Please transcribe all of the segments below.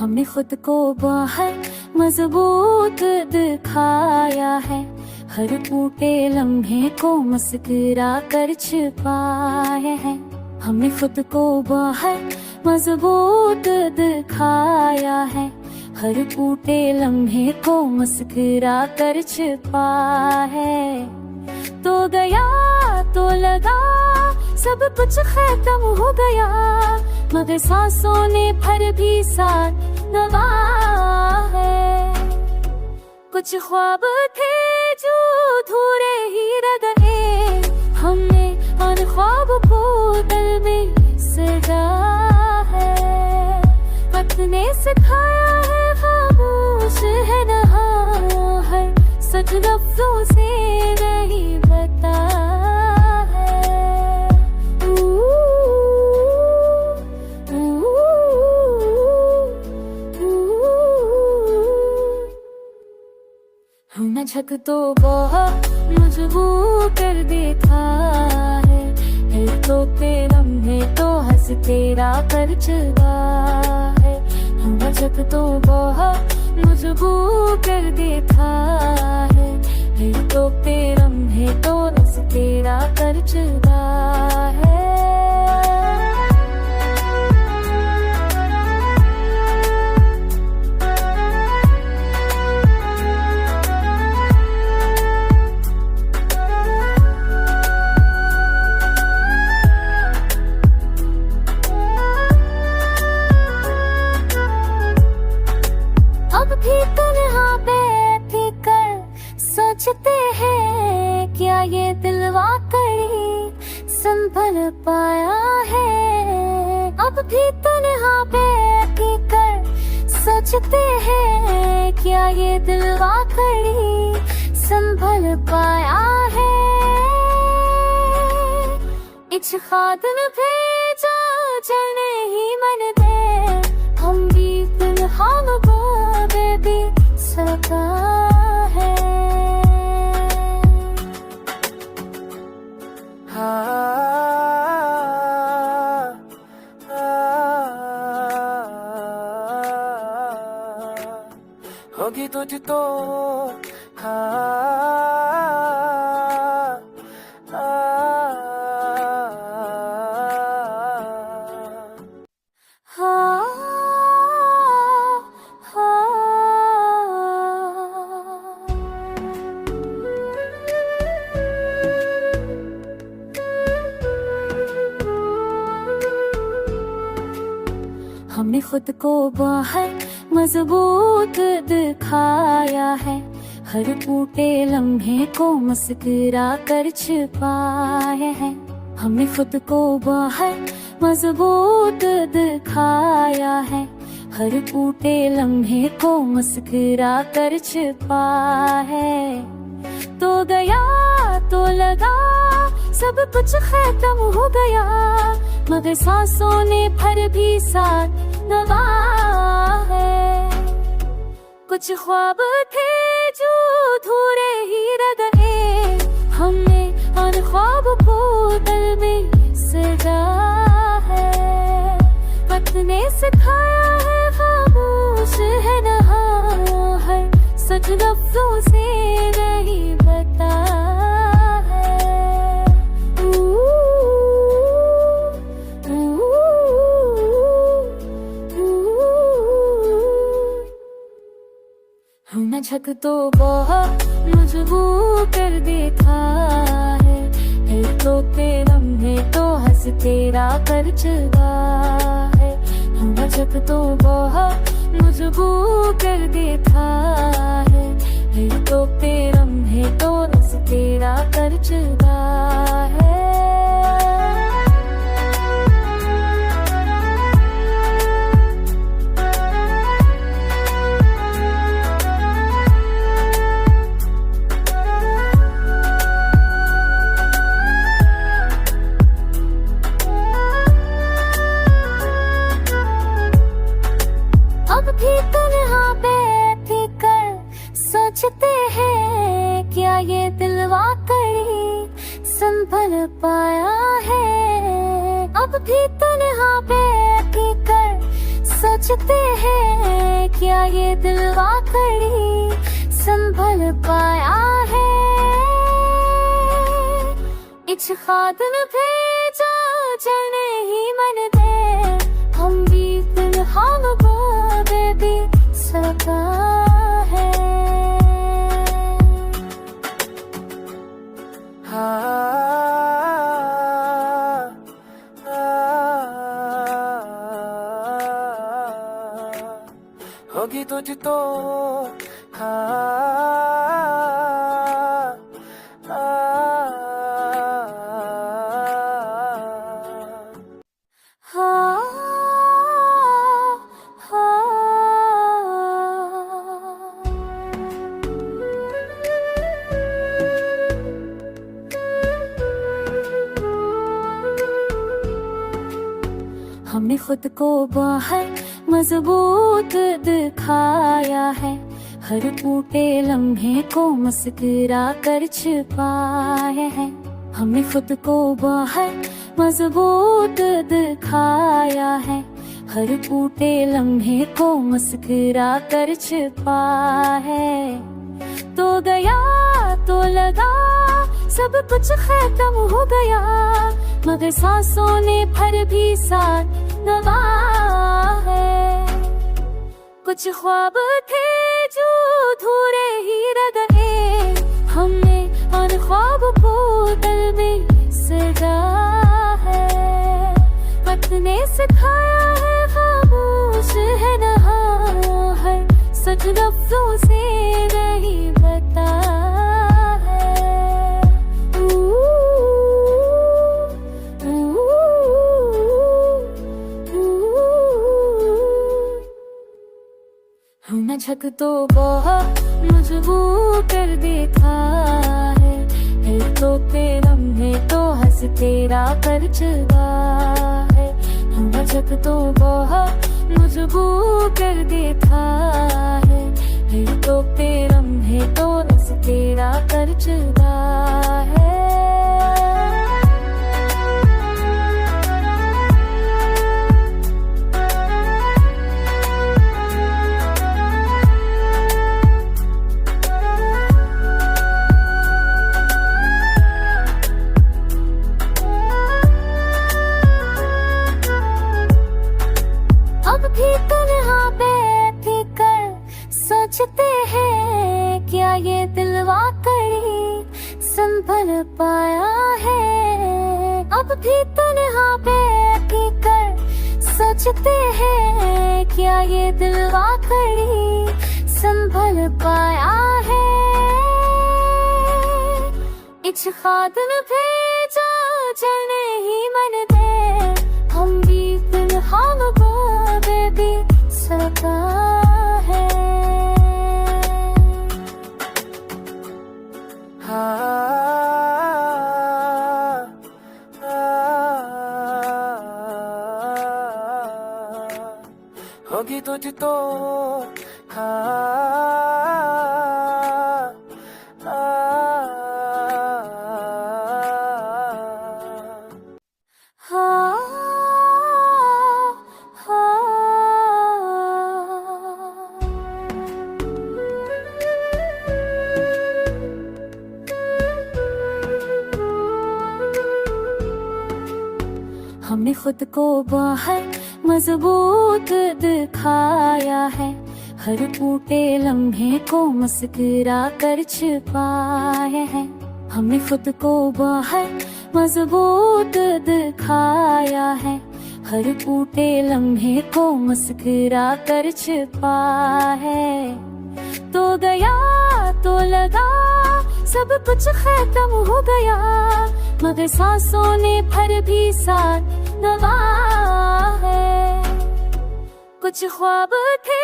हमने खुद को बाहर मजबूत दिखाया है, हर टूटे लम्हे को मुस्कुरा कर छिपाए हैं। हमने खुद को बाहर मजबूत दिखाया है, हर टूटे लम्हे को मुस्कुरा कर छिपा है। तो गया तो लगा सब कुछ खत्म हो गया, मगर सांसों ने फिर भी साथ निभाया है। कुछ ख्वाब थे जो अधूरे ही रह गए, हमने उन ख्वाब को दिल में सजाया है। वक्त ने सिखाया है खामोश है नहा है, सच लफ्जों से नहीं बताया है। न झक तो बहुत मजबूर कर देता है, तो तेरा में तो हंस तेरा कर चला है। न झक तो बहुत मजबूर कर देता है, तो तेरा में तो हंस तेरा कर चला है। सोचते हैं क्या ये दिल वाकई संभल पाया है। अब भी तन्हा बैठ कर सोचते हैं क्या ये दिल वाकई संभल पाया है। इच खादन भेजा जने ही मन दे, हम भी तन्हा बेबी सका है। होगी तुझ तो हमने खुद को बाहर मजबूत दिखाया है, हर टूटे लम्हे को मुस्कुरा कर छिपाए हैं। हमने खुद को बाहर मजबूत दिखाया है, हर टूटे लम्हे को मुस्कुरा कर छिपा है। तो गया तो लगा सब कुछ खत्म हो गया, मगर सांसों ने फिर भी साथ निभाया है। कुछ ख्वाब थे जो अधूरे ही रह गए, हमने उन ख्वाब को दिल में सजाया है। वक्त ने सिखाया है खामोश है नहा है, सच लफ्जों से नहीं बताया है। न झक तो बहुत मजबूर कर देता है, तो तेरा में तो हंस तेरा कर चला है। न झक तो बहुत मजबूर कर देता है, तो तेरा में तो हंस तेरा कर चला है। सोचते हैं क्या ये दिल वाकई संभल पाया है। अब भी तन्हा बैठ कर सोचते हैं क्या ये दिल वाकई संभल पाया है। इच खादन भेजा जने ही मन दे, हम भी दिल हम बोले भी सका है। होगी तुझ तो हमने खुद को बाहर मजबूत दिखाया है, हर टूटे लम्हे को मुस्कुरा कर छिपाए हैं। हमने खुद को बाहर मजबूत दिखाया है, हर टूटे लम्हे को मुस्कुरा कर छिपाया है। तो गया तो लगा सब कुछ खत्म हो गया, मगर सांसों ने फिर भी साथ निभाया है। कुछ ख्वाब थे जो अधूरे ही रह गए, हमने उन ख्वाब को दिल में सजाया है। वक्त ने सिखाया है खामोश है नहा है, सच लफ्जों से नहीं बताया है। न झक तो बहुत मजबूर कर देता है, फिर तो तेरा लम्हे तो हंस तेरा कर चला है। न झक तो बहुत मजबूर कर देता है, फिर तो तेरा लम्हे तो हंस तेरा कर चला है। सोचते हैं क्या ये दिल वाकई संभल पाया है। अब भी तन्हा बैठ कर सोचते हैं क्या ये दिल वाकई संभल पाया है। इच खादन भेजा जने ही मन दे, हम भी दिल हम बोले भी सका है। होगी तुझ तो हमने खुद को बाहर मजबूत दिखाया है, हर टूटे लम्हे को मुस्कुरा कर छिपाए हैं। हमने खुद को बाहर मजबूत दिखाया है, हर टूटे लम्हे को मुस्कुरा कर छिपाया है। तो गया तो लगा सब कुछ खत्म हो गया, मगर सांसों ने फिर भी साथ निभाया है। कुछ ख्वाब थे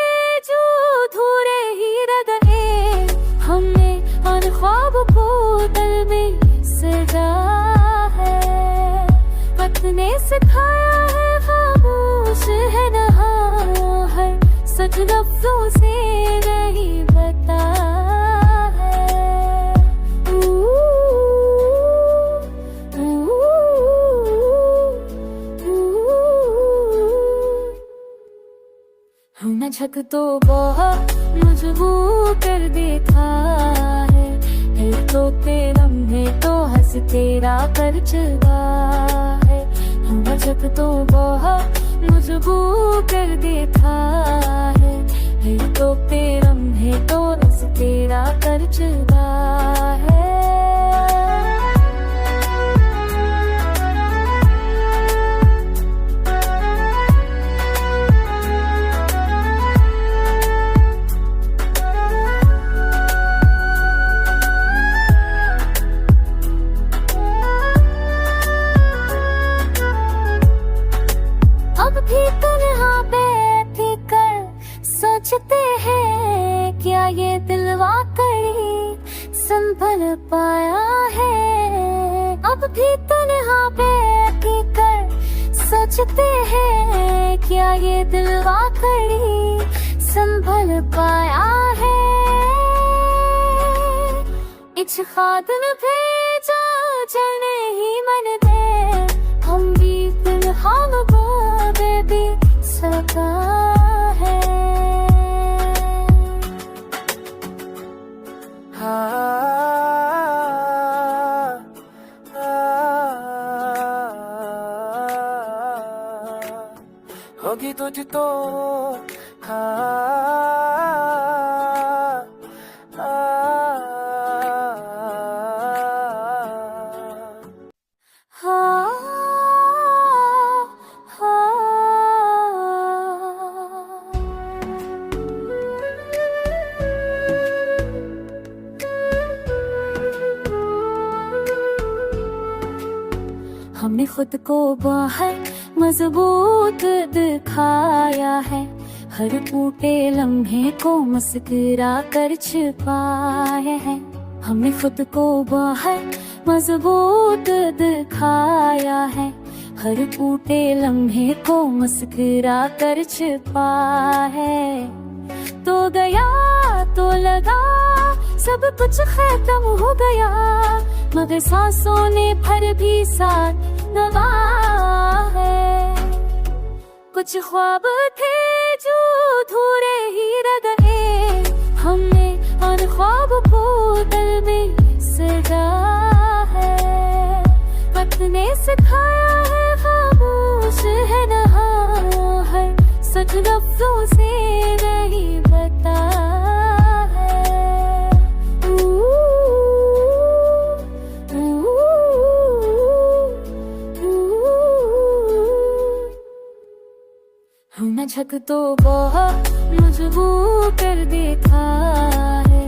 जो अधूरे ही रह गए, हमने उन ख्वाब को दिल में सजाया है। वक्त ने सिखाया है खामोश है नहा है, सच लफ्जों से नहीं बताया है। हूँ न झक तो बहुत मजबूर कर देता है, एक तो लम्हे तो हंस तेरा कर चुका है। हूँ न झक तो बहुत मजबूर कर देता है, एक तो लम्हे तो हंस तेरा कर चुका है। अब भी तन्हा बैठ कर सोचते हैं, क्या ये दिल वाकई संभल पाया है। अब भी तन्हा बैठ कर सोचते हैं, क्या ये दिल वाकई संभल पाया है। इच खादन भेजा जने ही मन दे, हम भी हम भी सका है। होगी तुझ तो हमने खुद को बाहर मजबूत दिखाया है, हर टूटे लम्हे को मुस्कुरा कर छुपाया है। हमने खुद को बाहर मजबूत दिखाया है, हर टूटे लम्हे को मुस्कुरा कर छुपाया है। तो गया तो लगा सब कुछ खत्म हो गया, मगर सांसों ने भर भी साथ नवा है। कुछ ख्वाब थे जो अधूरे ही रह गए, हमने उन ख्वाब को दिल में सजा है। वक्त ने सिखाया है खामोश है नहा है, सच लफ्जों से नहीं बता है। हूँ न झक तो बहुत मजबूर कर देता है,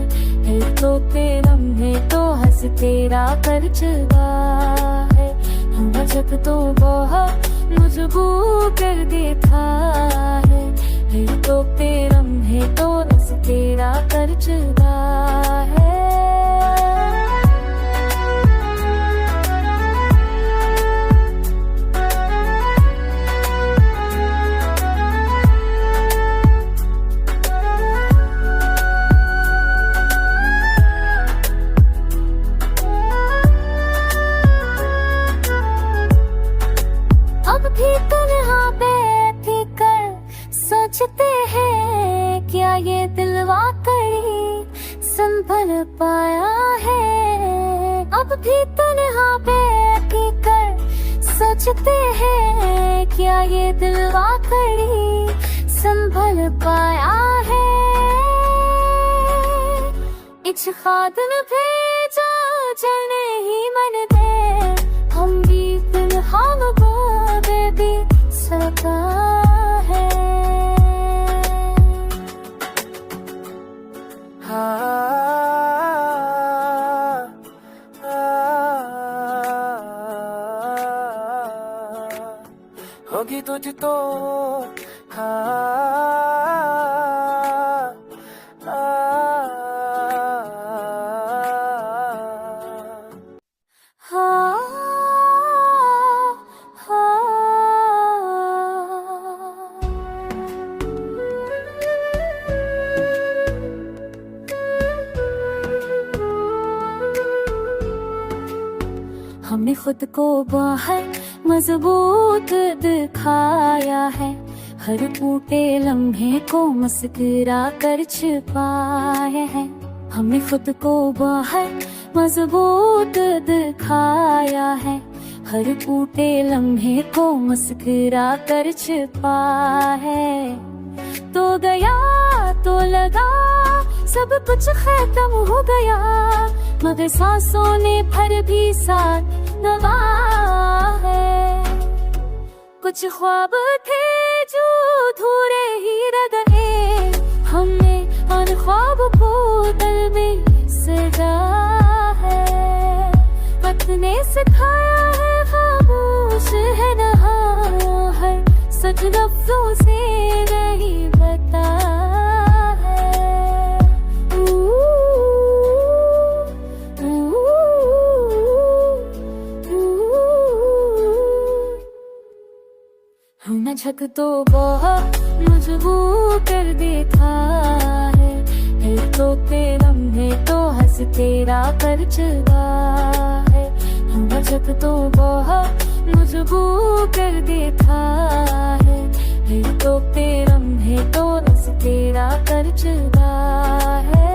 एक तो लम्हे तो हंस तेरा कर चुका है। हूँ न झक तो बहुत मजबूर कर देता है, एक तो लम्हे तो हंस तेरा कर चुका है। अब भी तन्हा बैठ कर सोचते हैं, क्या ये दिल वाकई संभल पाया है। अब भी तन्हा बैठ कर सोचते हैं, क्या ये दिल वाकई संभल पाया है। इच खादन भेजा जने ही मन दे, हम भी हम भी सका है। होगी तुझ तो हमने खुद को बाहर मजबूत दिखाया है, हर टूटे लम्हे को मुस्कुरा कर छिपाए हैं। हमने खुद को बहुत मजबूत दिखाया है। हर टूटे लम्हे को मुस्कुरा कर छिपा है। तो गया तो लगा सब कुछ खत्म हो गया, मगर सांसों ने फिर भी साथ निभाया है। कुछ ख्वाब थे जो अधूरे ही रह गए, हमने उन ख्वाब को दिल में सजाया है। वक्त ने सिखाया है खामोश है नहा है, सच लफ्जों से नहीं बता है। न झक तो बहुत मजबूर कर देता है, फिर तो तेरा लम्हे तो हंस तेरा कर चला है। न झक तो बहुत मजबूर कर देता है, फिर तो तेरा लम्हे तो हंस तेरा कर चला है।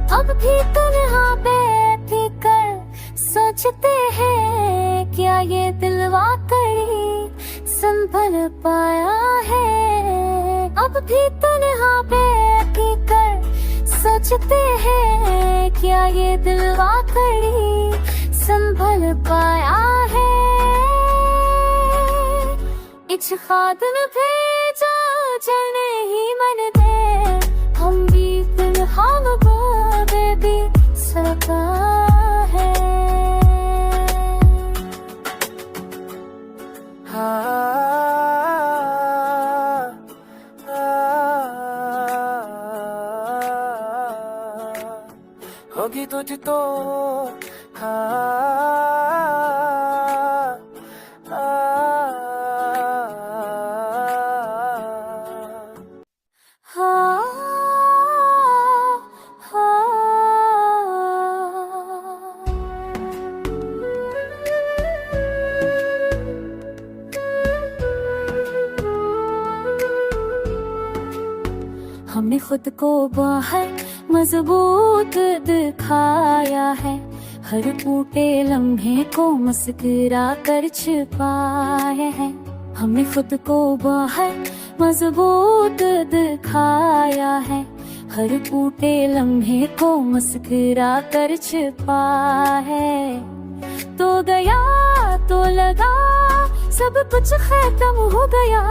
अब भी तन्हा बैठ कर सोचते हैं, क्या ये दिल वाकई संभल पाया है। अब भी तन्हा बैठ कर सोचते हैं, क्या ये दिल वाकई संभल पाया है। इच खादन भेजा जने ही मन दे, हम भी तन्हा भी सका है। होगी तुझ तो हमने खुद को बहुत मजबूत दिखाया है। हर टूटे लम्हे को मुस्कुरा कर छिपाए हैं। हमने खुद को बहुत मजबूत दिखाया है। हर टूटे लम्हे को मुस्कुरा कर छिपा है। तो गया तो लगा सब कुछ खत्म हो गया,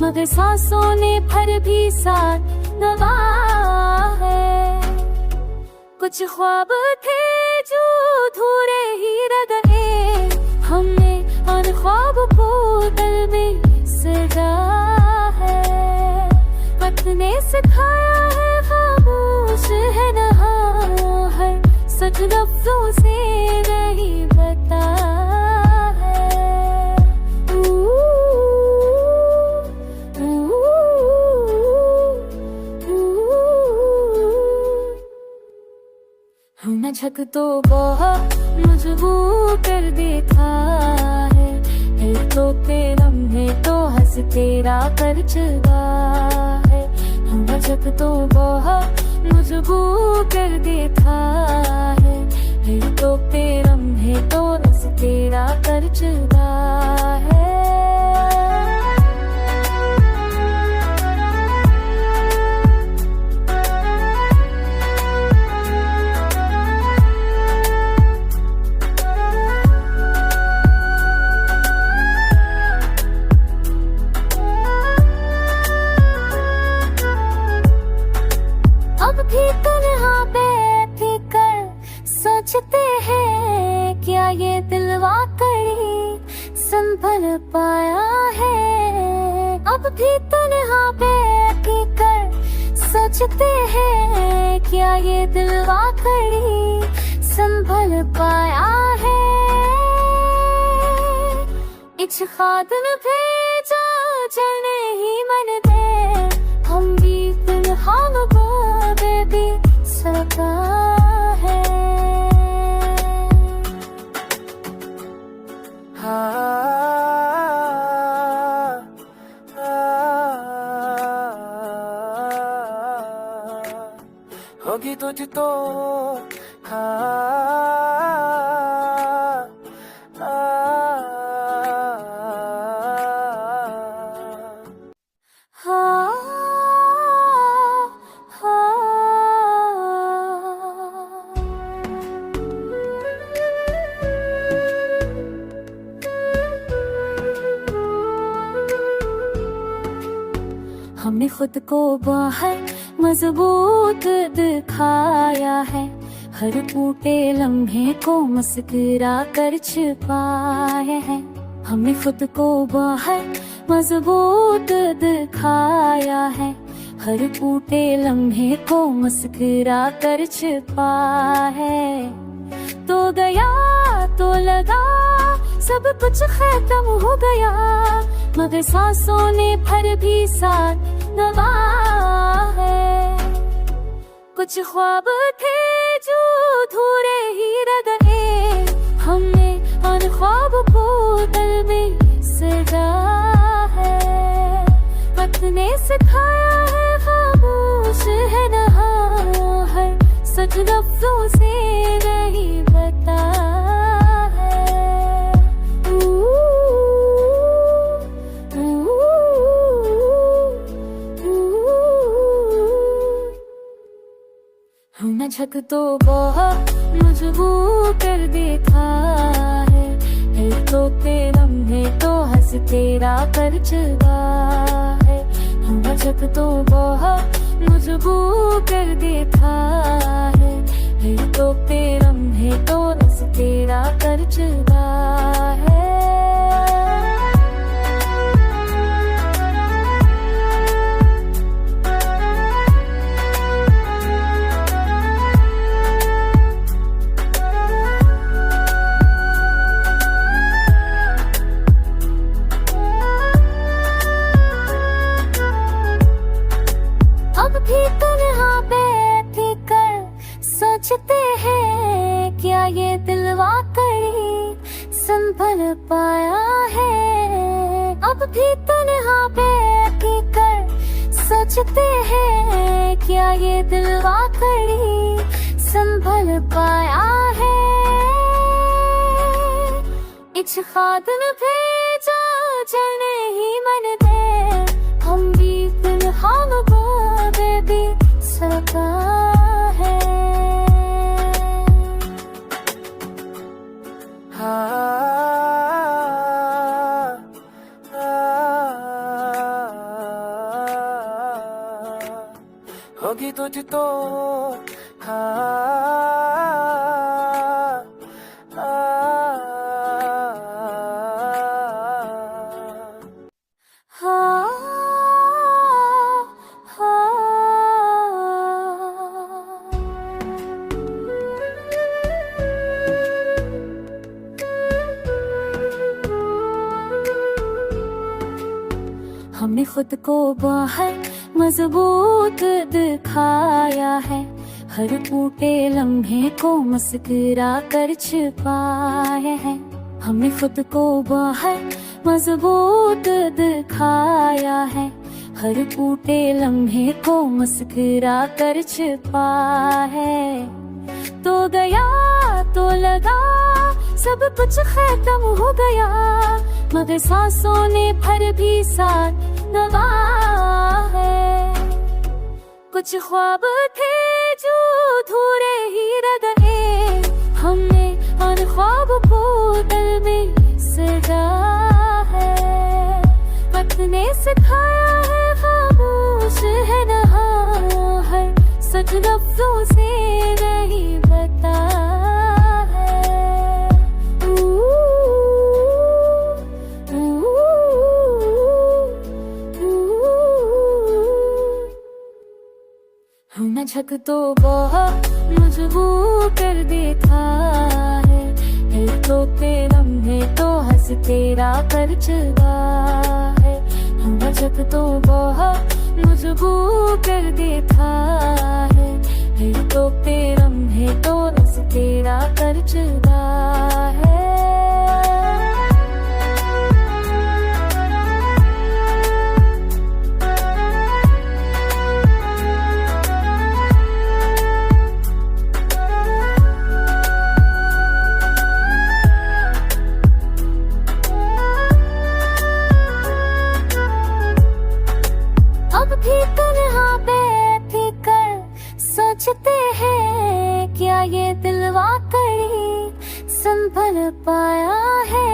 मगर सांसों ने फिर भी साथ निभाया है। कुछ ख्वाब थे जो अधूरे ही रह गए, हमने उन ख्वाब को दिल में सजाया है। वक्त ने सिखाया है खामोश है नहा है, सच लफ्जों से नहीं बता है। न झक तो बहुत मजबूर कर देता है, फिर तो तेरा लम्हे तो हंस तेरा कर चला है। न झक तो बहुत मजबूर कर देता है, फिर तो तेरा लम्हे तो हंस तेरा कर चला है। अब भी तन्हा बैठ कर सोचते हैं, क्या ये दिल वाकई संभल पाया है। अब भी तन्हा बैठ कर सोचते हैं, क्या ये दिल वाकई संभल पाया है। कुछ खातन भेजा चलने ही मन दे, हम बीत हम को बेबी सका है। होगी तुझ तो हमने खुद को बाहर मजबूत दिखाया है, हर टूटे लम्हे को मुस्कुरा कर छुपाए हैं। हमने खुद को बाहर मजबूत दिखाया है, हर टूटे लम्हे को मुस्कुरा कर छुपाया है। तो गया तो लगा सब कुछ खत्म हो गया, मगर सांसों ने फिर भी साथ निभाया है। कुछ ख्वाब थे जो अधूरे ही रह गए, हमने उन ख्वाब को दिल में सजाया है। वक्त ने सिखाया है खामोश है नहा, हर सच लफ्जों से नहीं बताया है। न झक तो बहुत मजबूर कर देता है, तो तेरे लम्हे तो हंस तेरा कर चला है। न झक तो बहुत मजबूर कर देता है, तो तेरे लम्हे तो हंस तेरा कर चला है। अब भी तन्हा बैठ कर सोचते हैं, क्या ये दिल वाकई संभल पाया है। अब भी तन्हा बैठ कर सोचते हैं, क्या ये दिल वाकई संभल पाया है। इच खातन भेजा चलने ही मन दे, हम बीत हम को बेबी सका है। होगी तुझ तो हमने खुद को बाहर मजबूत दिखाया है, हर टूटे लम्हे को मुस्कुरा कर छुपाए हैं। हमने खुद को बाहर मजबूत दिखाया है, हर टूटे लम्हे को मुस्कुरा कर छुपाया है। तो गया तो लगा सब कुछ खत्म हो गया, मगर सांसों ने फिर भी साथ निभाया है। कुछ ख्वाब थे जो अधूरे ही रह गए, हमने उन ख्वाब को दिल में सजाया है। वक्त ने सिखाया है खामोश है नहा, हर सच लफ्जों से नहीं बताया है। न झक तो बहुत मजबूर कर देता है, तो तेरे लम्हे तो हंस तेरा तेरा कर चुका है। नजक तो बहुत मजबूर कर देता है। फिर तो तेरा है तो रस तेरा कर चुका है। अब भी तन्हा बैठी कर सोचते हैं क्या ये दिल वाकई संभल पाया है।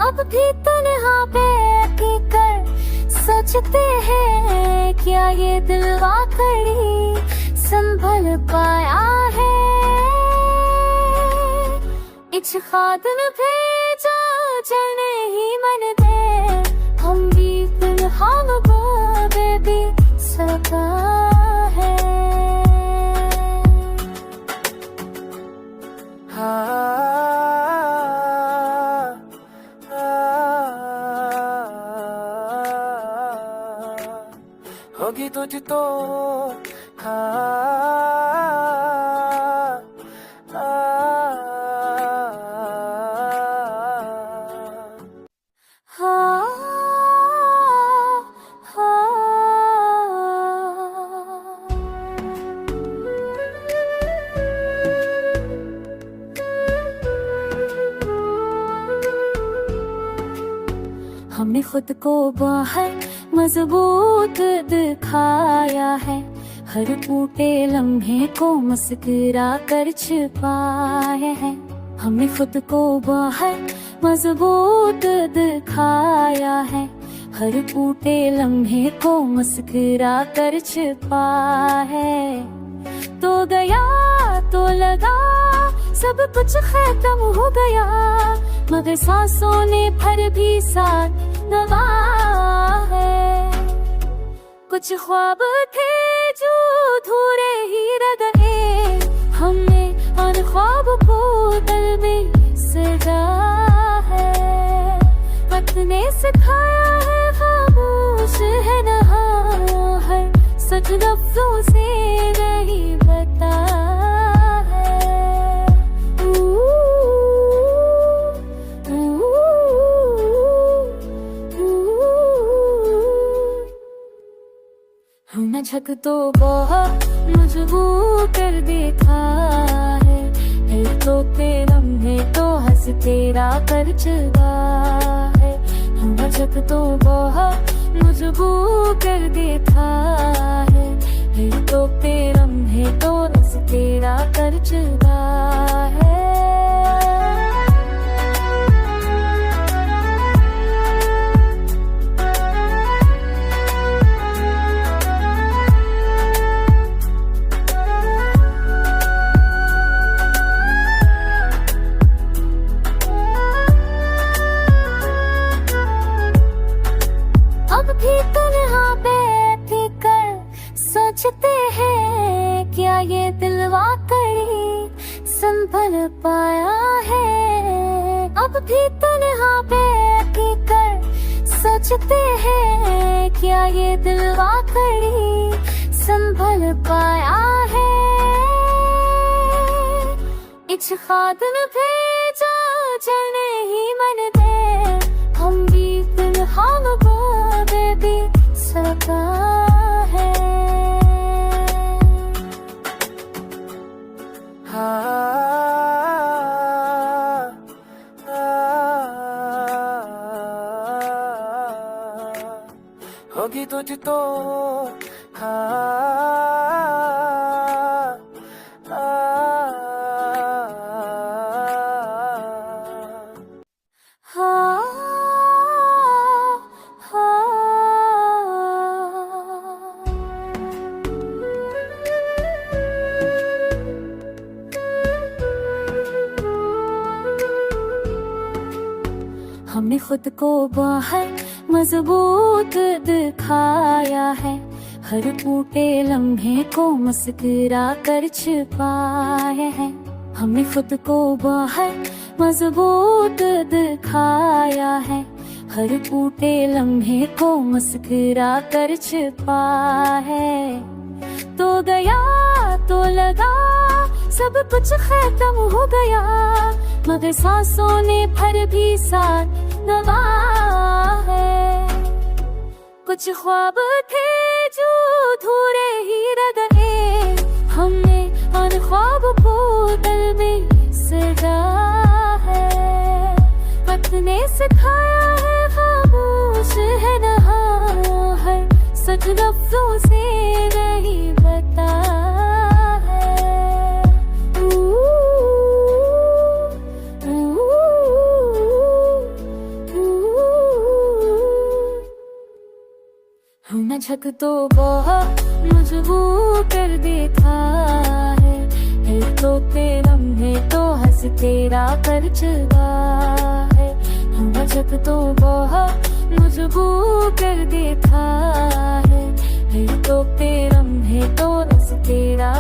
अब भी तन्हा बैठी कर सोचते हैं क्या ये दिल वाकई संभल पाया है। इच खादन भेजा जने ही मन दे हम भी हम बेबी सका है। होगी तुझ तो हमने खुद को बाहर मजबूत दिखाया है। हर टूटे लम्हे को मुस्कुरा कर छुपाए हैं। हमने खुद को बाहर मजबूत दिखाया है। हर टूटे लम्हे को मुस्कुरा कर छुपा है। तो गया तो लगा सब कुछ खत्म हो गया, मगर सांसों ने फिर भी साथ दबा है। कुछ ख्वाब थे जो अधूरे ही रह गए, हमने उन ख्वाब को दिल में सजा है। वक्त ने सिखाया है खामोश है नहा है, सच लफ्जों से नहीं बता है। झक तो बहुत मजबूर कर देता है। फिर तो तेरा है तो हंस तेरा कर चुका है। झक तो बहुत मजबूर कर देता है। फिर तो तेरा है तो हंस तेरा कर चुका है। भी तन्हा बैठी कर सोचते हैं क्या ये दिल वाकई संभल पाया है। अब भी तन्हा बैठी कर सोचते हैं क्या ये दिल वाकई संभल पाया है। इच खादन भेजा जने ही मन दे हम भी हम बेबी सका है। होगी तुझ तो हमने खुद को बाहर मजबूत दिखाया है। हर टूटे लम्हे को मुस्कुरा कर छुपाए हैं। हमने खुद को बाहर मजबूत दिखाया है, हर टूटे लम्हे को मुस्कुरा कर छिपा है। तो गया तो लगा सब कुछ खत्म हो गया, मगर सांसों ने फिर भी साथ नवा है। कुछ ख्वाब थे जो अधूरे ही रह गए, हमने उन ख्वाब को दिल में सजा है। वक्त ने सिखाया है खामोश है नहा है, सच लफ्जों से नहीं बता है। न झक तो बहुत मजबूर कर देता है, तो लम्हे तो हंस तेरा कर चला है। न झक तो बहुत मजबूर कर देता है, तो लम्हे तो हंस तेरा